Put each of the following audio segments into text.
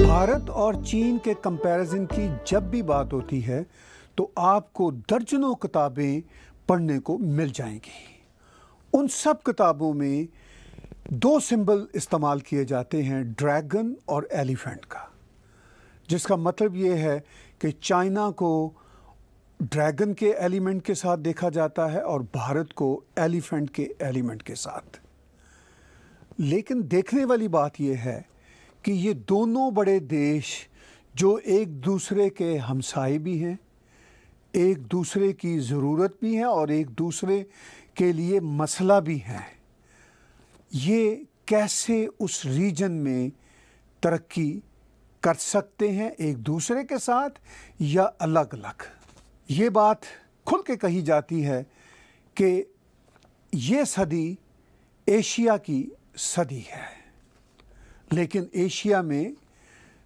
भारत और चीन के कंपैरिजन की जब भी बात होती है तो आपको दर्जनों किताबें पढ़ने को मिल जाएंगी। उन सब किताबों में दो सिंबल इस्तेमाल किए जाते हैं, ड्रैगन और एलिफेंट का, जिसका मतलब ये है कि चाइना को ड्रैगन के एलिमेंट के साथ देखा जाता है और भारत को एलिफेंट के एलिमेंट के साथ। लेकिन देखने वाली बात यह है कि ये दोनों बड़े देश जो एक दूसरे के हमसाए भी हैं, एक दूसरे की ज़रूरत भी है और एक दूसरे के लिए मसला भी है, ये कैसे उस रीजन में तरक्की कर सकते हैं एक दूसरे के साथ या अलग अलग। ये बात खुल के कही जाती है कि ये सदी एशिया की सदी है, लेकिन एशिया में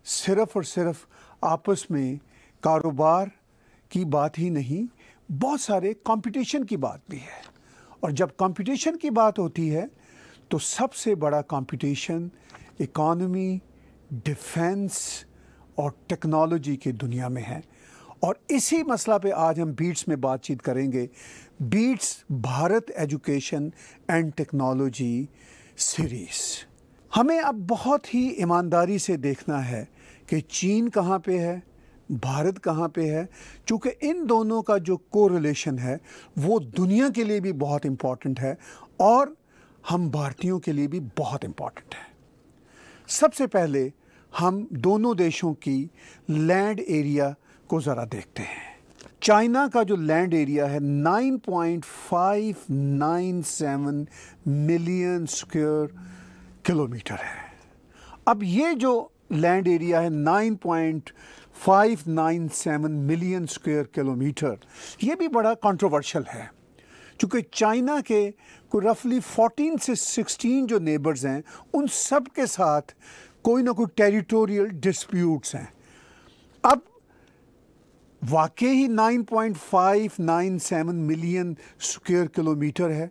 सिर्फ और सिर्फ आपस में कारोबार की बात ही नहीं, बहुत सारे कंपटीशन की बात भी है। और जब कंपटीशन की बात होती है तो सबसे बड़ा कंपटीशन इकॉनमी, डिफेंस और टेक्नोलॉजी की दुनिया में है। और इसी मसला पे आज हम बीट्स में बातचीत करेंगे। Beats Bharat education and technology series. हमें अब बहुत ही ईमानदारी से देखना है कि चीन कहाँ पे है, भारत कहाँ पे है, चूँकि इन दोनों का जो कोरिलेशन है वो दुनिया के लिए भी बहुत इम्पॉर्टेंट है और हम भारतीयों के लिए भी बहुत इम्पॉर्टेंट है। सबसे पहले हम दोनों देशों की लैंड एरिया को ज़रा देखते हैं। चाइना का जो लैंड एरिया है 9.597 मिलियन स्क्वायर किलोमीटर है। अब ये जो लैंड एरिया है 9.597 मिलियन स्क्वायर किलोमीटर, ये भी बड़ा कंट्रोवर्शियल है, क्योंकि चाइना के कोई रफली 14 से 16 जो नेबर्स हैं उन सब के साथ कोई ना कोई टेरिटोरियल डिस्प्यूट्स हैं। अब वाकई ही 9.597 मिलियन स्क्वायर किलोमीटर है।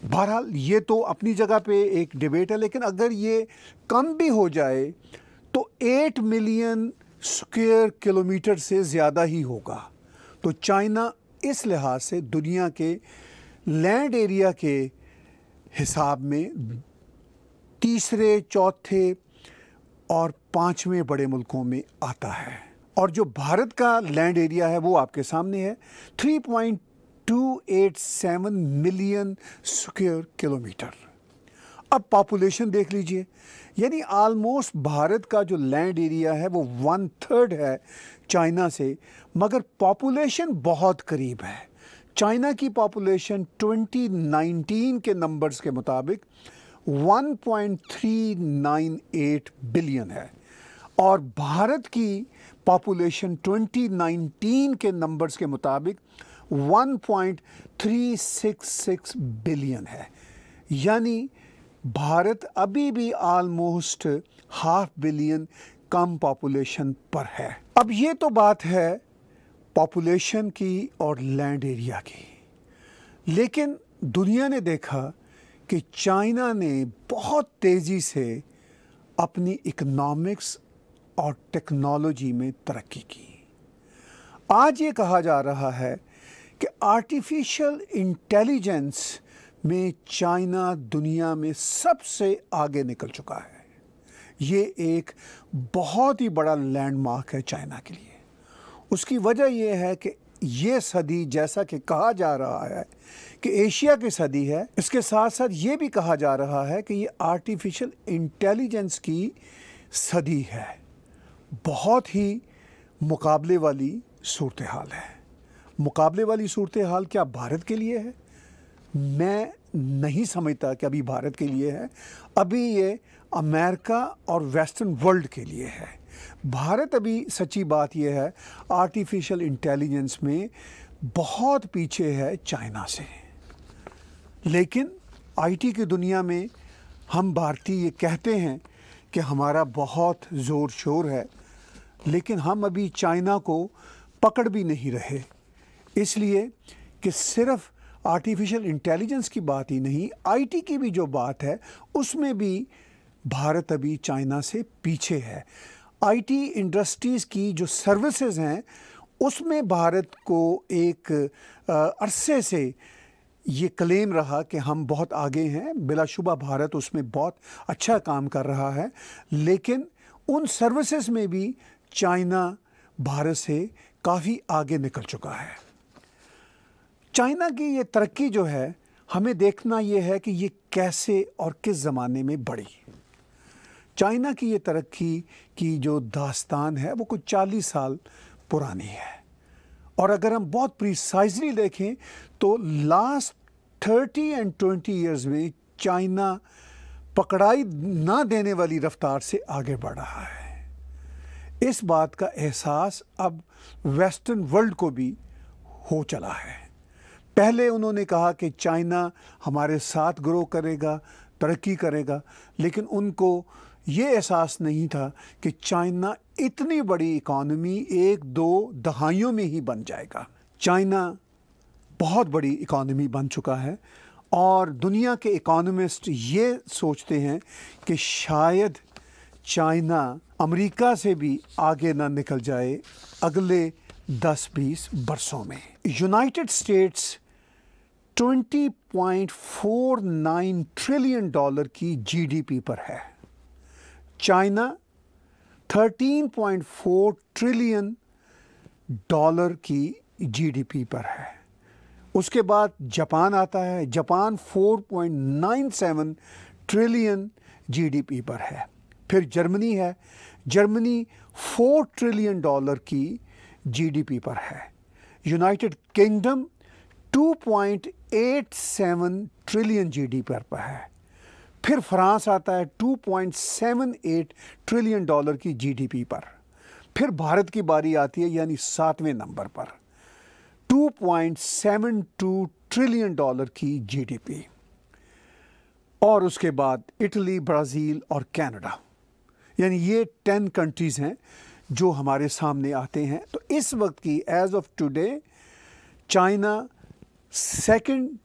बहरहाल ये तो अपनी जगह पे एक डिबेट है, लेकिन अगर ये कम भी हो जाए तो 8 मिलियन स्क्वायर किलोमीटर से ज़्यादा ही होगा। तो चाइना इस लिहाज से दुनिया के लैंड एरिया के हिसाब में तीसरे, चौथे और पांचवें बड़े मुल्कों में आता है। और जो भारत का लैंड एरिया है वो आपके सामने है, 3.287 मिलियन स्क्वायर किलोमीटर। अब पॉपुलेशन देख लीजिए, यानी आलमोस्ट भारत का जो लैंड एरिया है वो 1/3 है चाइना से, मगर पॉपुलेशन बहुत करीब है। चाइना की पॉपुलेशन 2019 के नंबर्स के मुताबिक 1.398 बिलियन है और भारत की पॉपुलेशन 2019 के नंबर्स के मुताबिक 1.366 बिलियन है। यानी भारत अभी भी आलमोस्ट 500 मिलियन कम पॉपुलेशन पर है। अब ये तो बात है पॉपुलेशन की और लैंड एरिया की, लेकिन दुनिया ने देखा कि चाइना ने बहुत तेज़ी से अपनी इकोनॉमिक्स और टेक्नोलॉजी में तरक्की की। आज ये कहा जा रहा है कि आर्टिफिशियल इंटेलिजेंस में चाइना दुनिया में सबसे आगे निकल चुका है। ये एक बहुत ही बड़ा लैंडमार्क है चाइना के लिए। उसकी वजह यह है कि ये सदी, जैसा कि कहा जा रहा है कि एशिया की सदी है, इसके साथ साथ ये भी कहा जा रहा है कि ये आर्टिफिशियल इंटेलिजेंस की सदी है। बहुत ही मुकाबले वाली सूरत हाल है। मुकाबले वाली सूरत हाल क्या भारत के लिए है? मैं नहीं समझता कि अभी भारत के लिए है। अभी ये अमेरिका और वेस्टर्न वर्ल्ड के लिए है। भारत अभी, सच्ची बात यह है, आर्टिफिशियल इंटेलिजेंस में बहुत पीछे है चाइना से। लेकिन आईटी की दुनिया में हम भारतीय ये कहते हैं कि हमारा बहुत ज़ोर शोर है, लेकिन हम अभी चाइना को पकड़ भी नहीं रहे, इसलिए कि सिर्फ आर्टिफिशियल इंटेलिजेंस की बात ही नहीं, आईटी की भी जो बात है उसमें भी भारत अभी चाइना से पीछे है। आईटी इंडस्ट्रीज़ की जो सर्विसेज हैं उसमें भारत को एक अरसे से ये क्लेम रहा कि हम बहुत आगे हैं। बिलाशुबा भारत उसमें बहुत अच्छा काम कर रहा है, लेकिन उन सर्विसेज में भी चाइना भारत से काफ़ी आगे निकल चुका है। चाइना की ये तरक्की जो है, हमें देखना ये है कि ये कैसे और किस ज़माने में बढ़ी। चाइना की ये तरक्की की जो दास्तान है वो कुछ 40 साल पुरानी है, और अगर हम बहुत प्रिसाइजली देखें तो लास्ट 30 एंड 20 ईयर्स में चाइना पकड़ाई ना देने वाली रफ्तार से आगे बढ़ रहा है। इस बात का एहसास अब वेस्टर्न वर्ल्ड को भी हो चला है। पहले उन्होंने कहा कि चाइना हमारे साथ ग्रो करेगा, तरक्की करेगा, लेकिन उनको ये एहसास नहीं था कि चाइना इतनी बड़ी इकॉनमी 1-2 दहाइयों में ही बन जाएगा। चाइना बहुत बड़ी इकॉनमी बन चुका है, और दुनिया के इकॉनमिस्ट ये सोचते हैं कि शायद चाइना अमेरिका से भी आगे ना निकल जाए अगले 10-20 बरसों में। यूनाइटेड स्टेट्स $20.49 ट्रिलियन की जीडीपी पर है। चाइना $13.4 ट्रिलियन की जीडीपी पर है। उसके बाद जापान आता है। जापान 4.97 ट्रिलियन जीडीपी पर है। फिर जर्मनी है। जर्मनी $4 ट्रिलियन की जीडीपी पर है। यूनाइटेड किंगडम 2.87 ट्रिलियन जीडीपी पर है। फिर फ्रांस आता है 2.78 ट्रिलियन की जीडीपी पर। फिर भारत की बारी आती है, यानी 7वें नंबर पर 2.72 ट्रिलियन की जीडीपी। और उसके बाद इटली, ब्राज़ील और कनाडा, यानी ये 10 कंट्रीज़ हैं जो हमारे सामने आते हैं। तो इस वक्त की as of today China second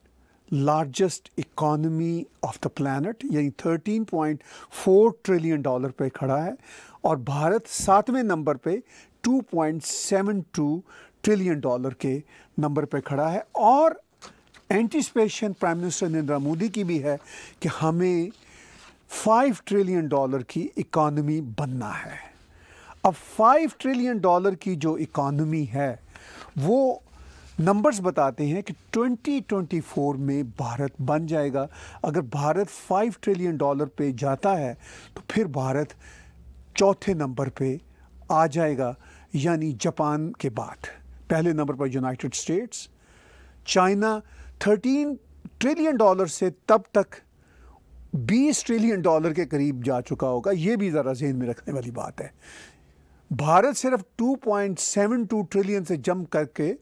largest economy of the planet, यानी $13.4 ट्रिलियन पे खड़ा है, और भारत 7वें नंबर पे 2.72 ट्रिलियन के नंबर पे खड़ा है। और anticipation prime minister Narendra Modi की भी है कि हमें $5 ट्रिलियन की इकॉनमी बनना है। अब $5 ट्रिलियन की जो इकॉनमी है वो नंबर्स बताते हैं कि 2024 में भारत बन जाएगा। अगर भारत $5 ट्रिलियन पे जाता है तो फिर भारत चौथे नंबर पे आ जाएगा, यानी जापान के बाद। पहले नंबर पर यूनाइटेड स्टेट्स। चाइना $13 ट्रिलियन से तब तक $20 ट्रिलियन के करीब जा चुका होगा। ये भी ज़रा ज़हन में रखने वाली बात है। भारत सिर्फ 2.72 ट्रिलियन से जंप करके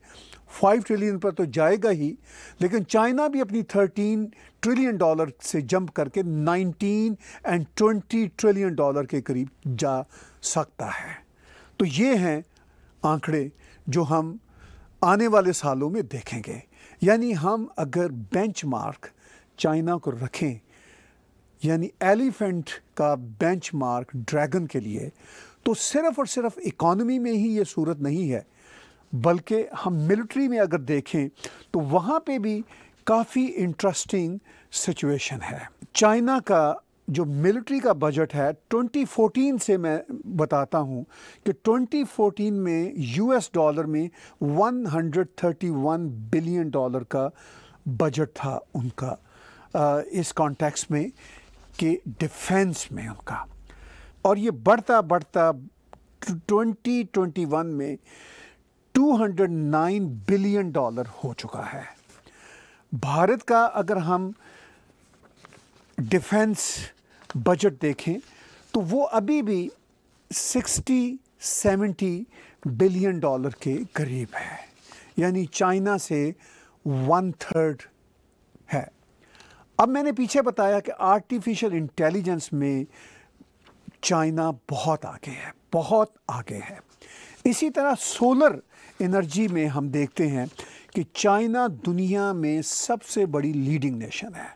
5 ट्रिलियन पर तो जाएगा ही, लेकिन चाइना भी अपनी $13 ट्रिलियन से जंप करके 19 और 20 ट्रिलियन के करीब जा सकता है। तो ये हैं आंकड़े जो हम आने वाले सालों में देखेंगे। यानी हम अगर बेंचमार्क चाइना को रखें, यानी एलिफेंट का बेंचमार्क ड्रैगन के लिए, तो सिर्फ और सिर्फ इकॉनमी में ही ये सूरत नहीं है, बल्कि हम मिलिट्री में अगर देखें तो वहाँ पे भी काफ़ी इंटरेस्टिंग सिचुएशन है। चाइना का जो मिलिट्री का बजट है 2014 से मैं बताता हूँ कि 2014 में US डॉलर में $131 बिलियन का बजट था उनका, इस कॉन्टेक्स्ट में कि डिफेंस में उनका, और ये बढ़ता बढ़ता 2021 में $209 बिलियन हो चुका है। भारत का अगर हम डिफेंस बजट देखें तो वो अभी भी 60-70 बिलियन के करीब है, यानी चाइना से 1/3 है। अब मैंने पीछे बताया कि आर्टिफिशियल इंटेलिजेंस में चाइना बहुत आगे है, बहुत आगे है। इसी तरह सोलर एनर्जी में हम देखते हैं कि कि चाइना दुनिया में सबसे बड़ी लीडिंग नेशन है।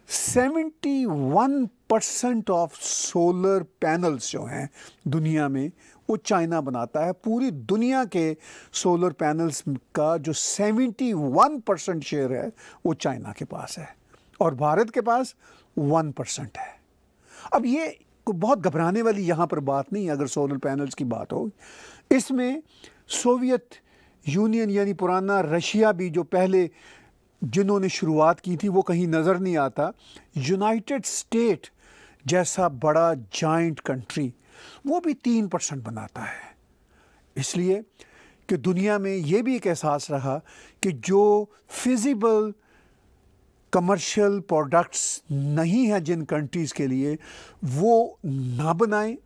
71% ऑफ सोलर पैनल्स जो हैं दुनिया में वो चाइना बनाता है। पूरी दुनिया के सोलर पैनल्स का जो 71% शेयर है वो चाइना के पास है और भारत के पास 1% है। अब ये बहुत घबराने वाली यहाँ पर बात नहीं है अगर सोलर पैनल्स की बात हो। इसमें सोवियत यूनियन यानी पुराना रशिया भी जो पहले जिन्होंने शुरुआत की थी वो कहीं नज़र नहीं आता। यूनाइटेड स्टेट जैसा बड़ा जाइंट कंट्री वो भी 3% बनाता है। इसलिए कि दुनिया में ये भी एक एहसास रहा कि जो फिजिबल कमर्शियल प्रोडक्ट्स नहीं है जिन कंट्रीज़ के लिए वो ना बनाएं,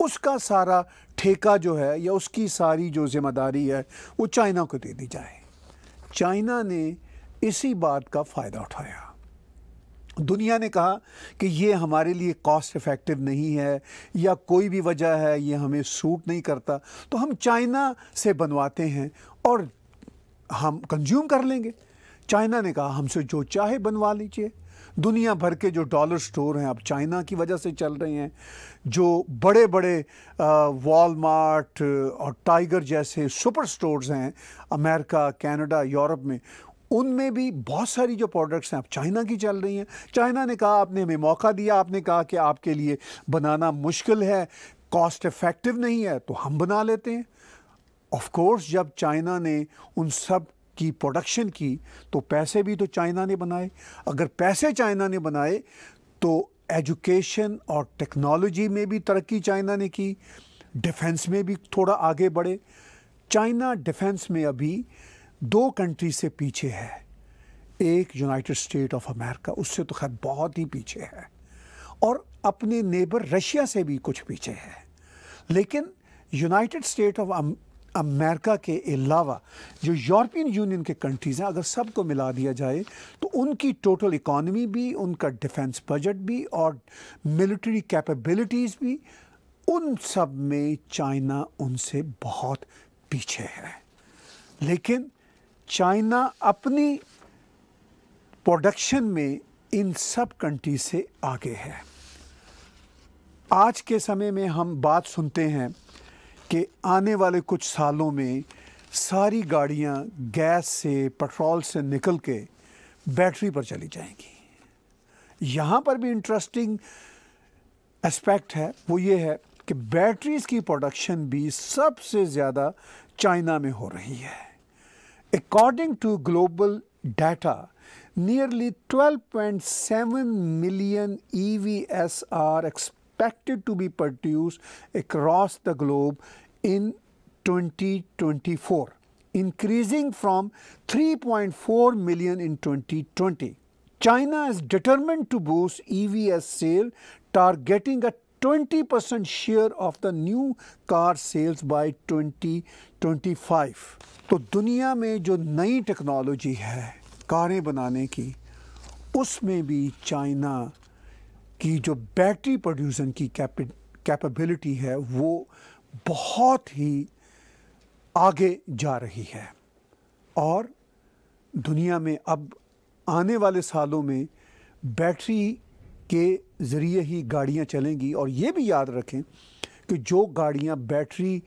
उसका सारा ठेका जो है या उसकी सारी जो जिम्मेदारी है वो चाइना को दे दी जाए। चाइना ने इसी बात का फ़ायदा उठाया। दुनिया ने कहा कि ये हमारे लिए कॉस्ट इफ़ेक्टिव नहीं है या कोई भी वजह है ये हमें सूट नहीं करता, तो हम चाइना से बनवाते हैं और हम कंज्यूम कर लेंगे। चाइना ने कहा हमसे जो चाहे बनवा लीजिए। दुनिया भर के जो डॉलर स्टोर हैं अब चाइना की वजह से चल रहे हैं। जो बड़े बड़े वॉलमार्ट और टाइगर जैसे सुपर स्टोर्स हैं अमेरिका, कनाडा, यूरोप में, उनमें भी बहुत सारी जो प्रोडक्ट्स हैं अब चाइना की चल रही हैं। चाइना ने कहा आपने हमें मौका दिया, आपने कहा कि आपके लिए बनाना मुश्किल है, कॉस्ट इफ़ेक्टिव नहीं है, तो हम बना लेते हैं। ऑफ कोर्स जब चाइना ने उन सब की प्रोडक्शन की तो पैसे भी तो चाइना ने बनाए। अगर पैसे चाइना ने बनाए तो एजुकेशन और टेक्नोलॉजी में भी तरक्की चाइना ने की, डिफेंस में भी थोड़ा आगे बढ़े। चाइना डिफेंस में अभी 2 कंट्री से पीछे है। एक यूनाइटेड स्टेट ऑफ अमेरिका, उससे तो खैर बहुत ही पीछे है, और अपने नेबर रशिया से भी कुछ पीछे है। लेकिन यूनाइटेड स्टेट ऑफ अमेरिका के अलावा जो यूरोपियन यूनियन के कंट्रीज़ हैं, अगर सबको मिला दिया जाए तो उनकी टोटल इकॉनमी भी, उनका डिफेंस बजट भी और मिलिट्री कैपेबिलिटीज़ भी, उन सब में चाइना उनसे बहुत पीछे है। लेकिन चाइना अपनी प्रोडक्शन में इन सब कंट्री से आगे है। आज के समय में हम बात सुनते हैं कि आने वाले कुछ सालों में सारी गाड़ियां गैस से, पेट्रोल से निकल के बैटरी पर चली जाएंगी। यहाँ पर भी इंटरेस्टिंग एस्पेक्ट है, वो ये है कि बैटरीज़ की प्रोडक्शन भी सबसे ज़्यादा चाइना में हो रही है। According to global data, nearly 12.7 million EVs are expected to be produced across the globe in 2024, increasing from 3.4 million in 2020. China is determined to boost EVs sale, targeting a 20% share of the new car sales by 2025. तो दुनिया में जो नई technology है कारें बनाने की, उसमें भी चाइना की जो बैटरी प्रोड्यूसन की कैपेबिलिटी है वो बहुत ही आगे जा रही है। और दुनिया में अब आने वाले सालों में बैटरी के ज़रिए ही गाड़ियां चलेंगी। और ये भी याद रखें कि जो गाड़ियां बैटरी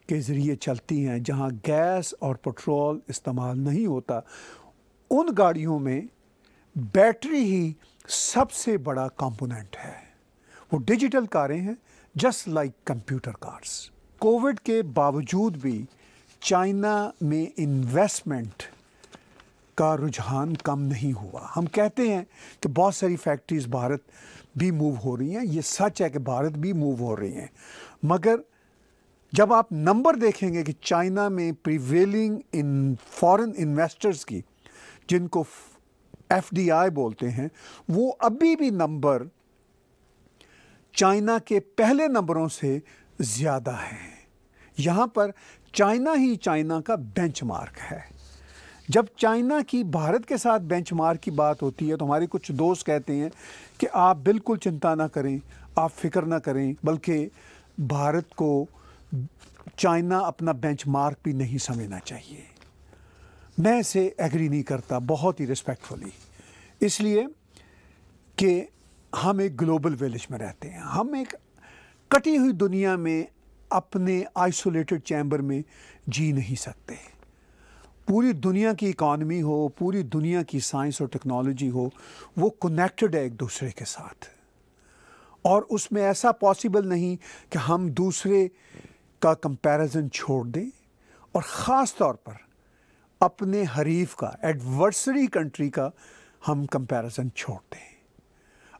के ज़रिए चलती हैं, जहां गैस और पेट्रोल इस्तेमाल नहीं होता, उन गाड़ियों में बैटरी ही सबसे बड़ा कंपोनेंट है। वो डिजिटल कारें हैं, just like computer cars. Covid के बावजूद भी चाइना में इन्वेस्टमेंट का रुझान कम नहीं हुआ। हम कहते हैं कि बहुत सारी फैक्ट्रीज भारत भी मूव हो रही हैं, ये सच है कि भारत भी मूव हो रही हैं, मगर जब आप नंबर देखेंगे कि चाइना में प्रिवेलिंग इन फॉरेन इन्वेस्टर्स की, जिनको FDI बोलते हैं, वो अभी भी नंबर चाइना के पहले नंबरों से ज़्यादा हैं। यहाँ पर चाइना ही चाइना का बेंचमार्क है। जब चाइना की भारत के साथ बेंचमार्क की बात होती है तो हमारे कुछ दोस्त कहते हैं कि आप बिल्कुल चिंता ना करें, आप फिक्र ना करें, बल्कि भारत को चाइना अपना बेंचमार्क भी नहीं समझना चाहिए। मैं इसे एग्री नहीं करता, बहुत ही रिस्पेक्टफुली, इसलिए कि हम एक ग्लोबल विलेज में रहते हैं। हम एक कटी हुई दुनिया में अपने आइसोलेटेड चैम्बर में जी नहीं सकते। पूरी दुनिया की इकॉनमी हो, पूरी दुनिया की साइंस और टेक्नोलॉजी हो, वो कनेक्टेड है एक दूसरे के साथ, और उसमें ऐसा पॉसिबल नहीं कि हम दूसरे का कंपैरिजन छोड़ दें, और ख़ास तौर पर अपने हरीफ का, एडवर्सरी कंट्री का हम कंपैरिजन छोड़ दें।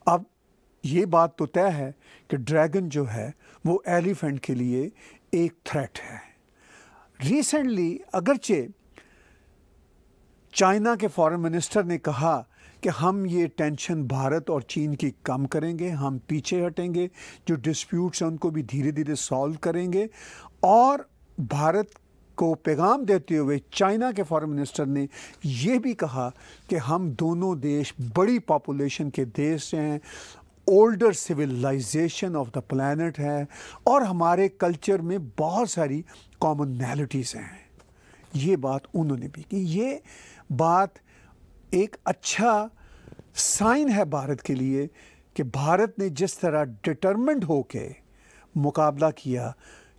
अब ये बात तो तय है कि ड्रैगन जो है वो एलिफेंट के लिए एक थ्रेट है। रिसेंटली अगरचे चाइना के फॉरेन मिनिस्टर ने कहा कि हम ये टेंशन भारत और चीन की कम करेंगे, हम पीछे हटेंगे, जो डिस्प्यूट्स हैं उनको भी धीरे धीरे सॉल्व करेंगे, और भारत को पैगाम देते हुए चाइना के फॉरेन मिनिस्टर ने ये भी कहा कि हम दोनों देश बड़ी पॉपुलेशन के देश हैं, older civilisation of the planet है, और हमारे कल्चर में बहुत सारी कॉमनैलिटीज़ हैं। ये बात उन्होंने भी की। ये बात एक अच्छा साइन है भारत के लिए कि भारत ने जिस तरह डिटरमिन्ड होके मुकाबला किया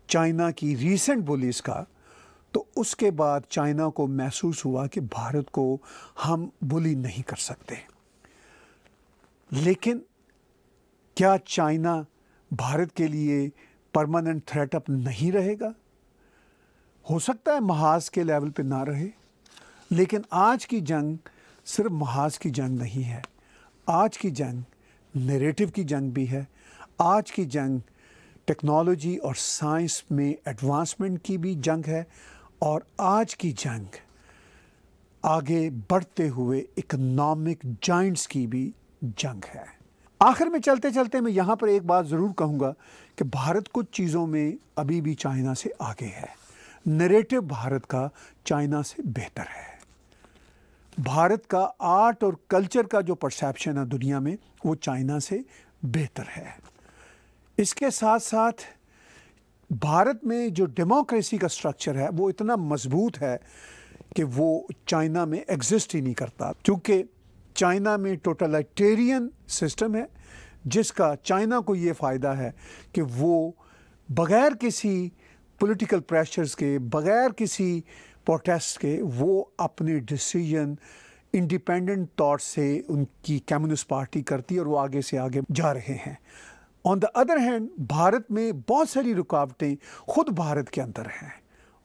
चाइना की रीसेंट बुलीज का, तो उसके बाद चाइना को महसूस हुआ कि भारत को हम बुली नहीं कर सकते। लेकिन क्या चाइना भारत के लिए परमानेंट थ्रेट अब नहीं रहेगा? हो सकता है महाज के लेवल पे ना रहे, लेकिन आज की जंग सिर्फ महाज की जंग नहीं है। आज की जंग नैरेटिव की जंग भी है। आज की जंग टेक्नोलॉजी और साइंस में एडवांसमेंट की भी जंग है, और आज की जंग आगे बढ़ते हुए इकोनॉमिक जाइंट्स की भी जंग है। आखिर में चलते चलते मैं यहाँ पर एक बात ज़रूर कहूँगा कि भारत कुछ चीज़ों में अभी भी चाइना से आगे है। नैरेटिव भारत का चाइना से बेहतर है। भारत का आर्ट और कल्चर का जो परसेप्शन है दुनिया में, वो चाइना से बेहतर है। इसके साथ साथ भारत में जो डेमोक्रेसी का स्ट्रक्चर है वो इतना मजबूत है कि वो चाइना में एग्जिस्ट ही नहीं करता, क्योंकि चाइना में टोटलिटेरियन सिस्टम है, जिसका चाइना को ये फ़ायदा है कि वो बग़ैर किसी पॉलिटिकल प्रेशर्स के, बग़ैर किसी प्रोटेस्ट के, वो अपने डिसीजन इंडिपेंडेंट तौर से उनकी कम्युनिस्ट पार्टी करती है और वो आगे से आगे जा रहे हैं। On the other hand Bharat में बहुत सारी रुकावटें खुद भारत के अंदर हैं,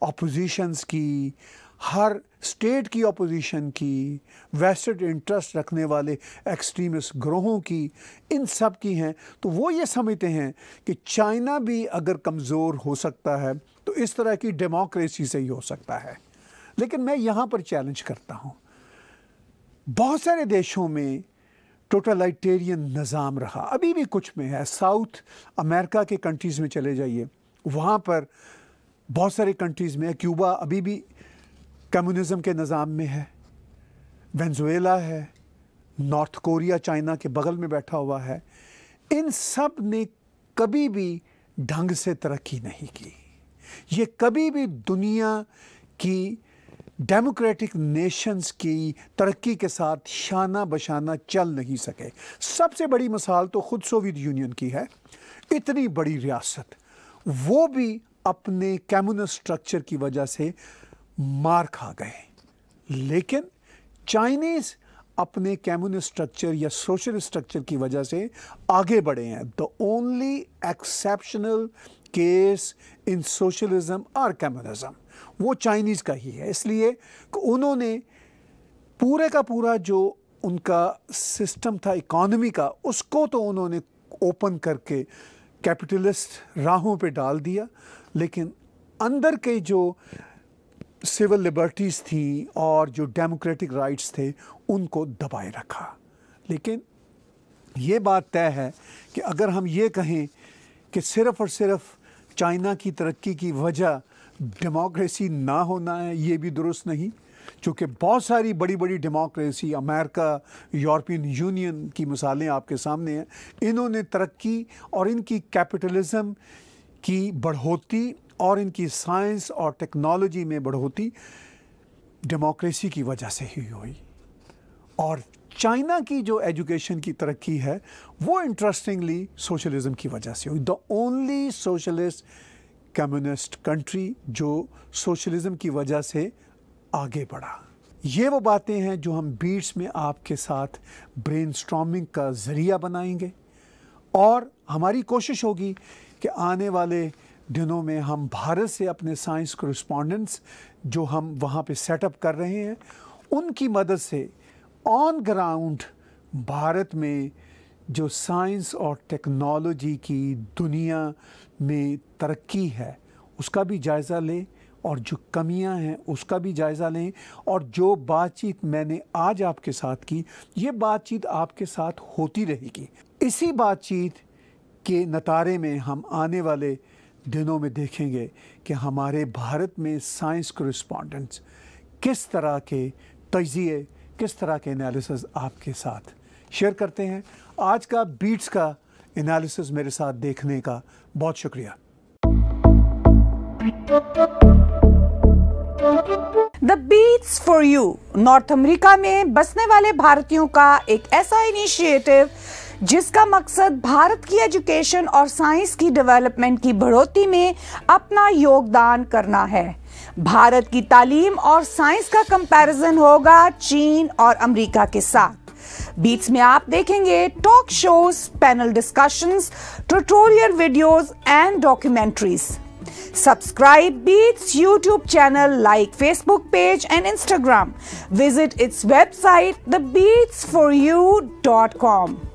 अपोजिशंस की, हर स्टेट की अपोजिशन की, वेस्टेड इंटरेस्ट रखने वाले एक्सट्रीमिस्ट ग्रोहों की, इन सब की हैं। तो वो ये समझते हैं कि चाइना भी अगर कमज़ोर हो सकता है तो इस तरह की डेमोक्रेसी से ही हो सकता है। लेकिन मैं यहाँ पर चैलेंज करता हूँ, बहुत सारे देशों में टोटलिटेरियन निज़ाम रहा, अभी भी कुछ में है। साउथ अमेरिका के कंट्रीज़ में चले जाइए, वहाँ पर बहुत सारे कंट्रीज़ में है। क्यूबा अभी भी कम्युनिज़म के निज़ाम में है, वेनेजुएला है, नॉर्थ कोरिया चाइना के बगल में बैठा हुआ है। इन सब ने कभी भी ढंग से तरक्की नहीं की। ये कभी भी दुनिया की डेमोक्रेटिक नेशंस की तरक्की के साथ शाना बशाना चल नहीं सके। सबसे बड़ी मिसाल तो खुद सोवियत यूनियन की है। इतनी बड़ी रियासत, वो भी अपने कम्युनिस्ट स्ट्रक्चर की वजह से मार खा गए। लेकिन चाइनीज़ अपने कम्युनिस्ट स्ट्रक्चर या सोशल स्ट्रक्चर की वजह से आगे बढ़े हैं। The only exceptional case in socialism और कम्युनिज्म वो चाइनीज़ का ही है, इसलिए कि उन्होंने पूरे का पूरा जो उनका सिस्टम था इकॉनमी का, उसको तो उन्होंने ओपन करके कैपिटलिस्ट राहों पे डाल दिया, लेकिन अंदर के जो सिविल लिबर्टीज़ थी और जो डेमोक्रेटिक राइट्स थे उनको दबाए रखा। लेकिन ये बात तय है कि अगर हम ये कहें कि सिर्फ़ और सिर्फ चाइना की तरक्की की वजह डेमोक्रेसी ना होना है, ये भी दुरुस्त नहीं, क्योंकि बहुत सारी बड़ी बड़ी डेमोक्रेसी, अमेरिका, यूरोपियन यूनियन की मिसालें आपके सामने हैं। इन्होंने तरक्की और इनकी कैपिटलिज्म की बढ़ोतरी और इनकी साइंस और टेक्नोलॉजी में बढ़ोतरी डेमोक्रेसी की वजह से ही हुई। और चाइना की जो एजुकेशन की तरक्की है वो इंटरेस्टिंगली सोशलिज्म की वजह से हुई। The only socialist communist country जो सोशलिज्म की वजह से आगे बढ़ा। ये वो बातें हैं जो हम बीट्स में आपके साथ ब्रेनस्टॉर्मिंग का ज़रिया बनाएंगे, और हमारी कोशिश होगी कि आने वाले दिनों में हम भारत से अपने साइंस कॉरेस्पॉन्डेंट्स जो हम वहाँ पे सेटअप कर रहे हैं उनकी मदद से ऑन ग्राउंड भारत में जो साइंस और टेक्नोलॉजी की दुनिया में तरक्की है उसका भी जायज़ा लें, और जो कमियां हैं उसका भी जायज़ा लें। और जो बातचीत मैंने आज आपके साथ की, ये बातचीत आपके साथ होती रहेगी। इसी बातचीत के नतारे में हम आने वाले दिनों में देखेंगे कि हमारे भारत में साइंस कॉरेस्पॉन्डेंट्स किस तरह के तज्ज़िये, किस तरह के एनालिसिस आपके साथ शेयर करते हैं। आज का बीट्स का एनालिसिस मेरे साथ देखने का बहुत शुक्रिया। The Beats for you North America में बसने वाले भारतीयों का एक ऐसा इनिशिएटिव जिसका मकसद भारत की एजुकेशन और साइंस की डेवलपमेंट की बढ़ोतरी में अपना योगदान करना है। भारत की तालीम और साइंस का कंपैरिजन होगा चीन और अमेरिका के साथ। बीट्स में आप देखेंगे talk shows, panel discussions, tutorial videos and documentaries. Subscribe Beats YouTube channel, like Facebook page and Instagram. Visit its website thebeatsforyou.com.